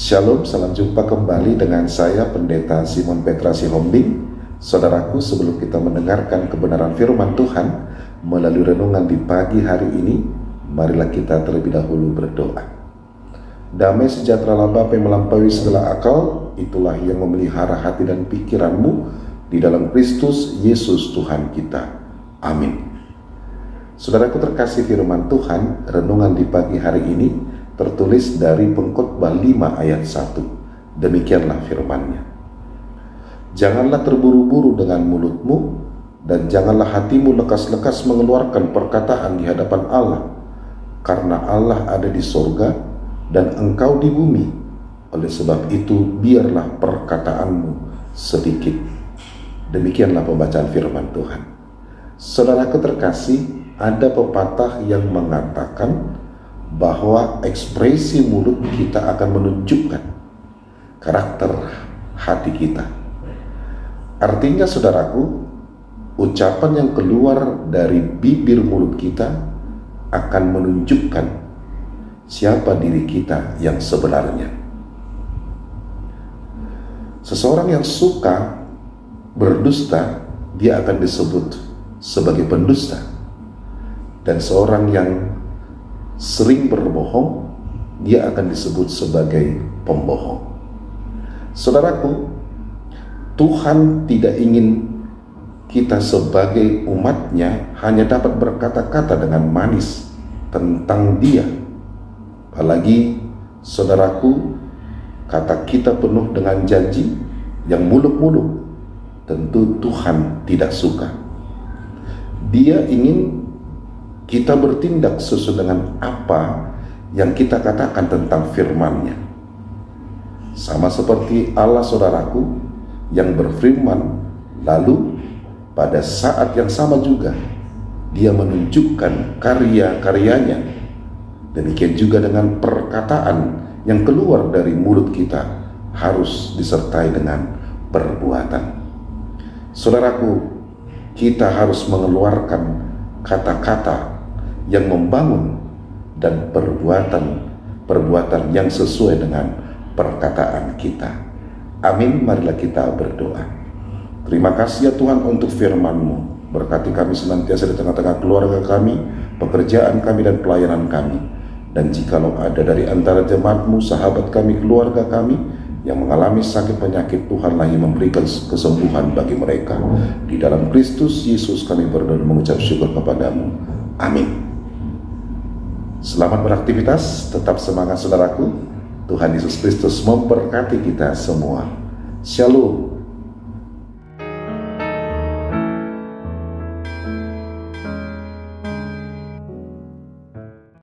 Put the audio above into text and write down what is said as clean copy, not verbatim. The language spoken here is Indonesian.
Shalom, salam jumpa kembali dengan saya Pendeta Simon Petra Sihombing. Saudaraku, sebelum kita mendengarkan kebenaran firman Tuhan melalui renungan di pagi hari ini, marilah kita terlebih dahulu berdoa. Damai sejahtera Bapa yang melampaui segala akal, itulah yang memelihara hati dan pikiranmu di dalam Kristus Yesus Tuhan kita. Amin. Saudaraku terkasih, firman Tuhan renungan di pagi hari ini tertulis dari Pengkhotbah 5 ayat 1. Demikianlah firman-Nya. Janganlah terburu-buru dengan mulutmu, dan janganlah hatimu lekas-lekas mengeluarkan perkataan di hadapan Allah, karena Allah ada di sorga dan engkau di bumi. Oleh sebab itu, biarlah perkataanmu sedikit. Demikianlah pembacaan firman Tuhan. Saudaraku terkasih, ada pepatah yang mengatakan bahwa ekspresi mulut kita akan menunjukkan karakter hati kita. Artinya, saudaraku, ucapan yang keluar dari bibir mulut kita akan menunjukkan siapa diri kita yang sebenarnya. Seseorang yang suka berdusta, dia akan disebut sebagai pendusta. Dan seorang yang sering berbohong, dia akan disebut sebagai pembohong. Saudaraku, Tuhan tidak ingin kita sebagai umatnya hanya dapat berkata-kata dengan manis tentang Dia. Apalagi, saudaraku, kata kita penuh dengan janji yang muluk-muluk. Tentu Tuhan tidak suka. Dia ingin kita bertindak sesuai dengan apa yang kita katakan tentang firman-Nya. Sama seperti Allah, saudaraku, yang berfirman, lalu pada saat yang sama juga Dia menunjukkan karya-karyanya. Demikian juga dengan perkataan yang keluar dari mulut kita harus disertai dengan perbuatan. Saudaraku, kita harus mengeluarkan kata-kata yang membangun dan perbuatan yang sesuai dengan perkataan kita. Amin. Marilah kita berdoa. Terima kasih ya Tuhan untuk firman-Mu. Berkati kami senantiasa di tengah-tengah keluarga kami, pekerjaan kami dan pelayanan kami. Dan jikalau ada dari antara jemaat-Mu, sahabat kami, keluarga kami yang mengalami sakit penyakit, Tuhanlah yang memberikan kesembuhan bagi mereka. Di dalam Kristus Yesus kami berdoa dan mengucap syukur kepadamu. Amin. Selamat beraktivitas, tetap semangat saudaraku. Tuhan Yesus Kristus memberkati kita semua. Shalom.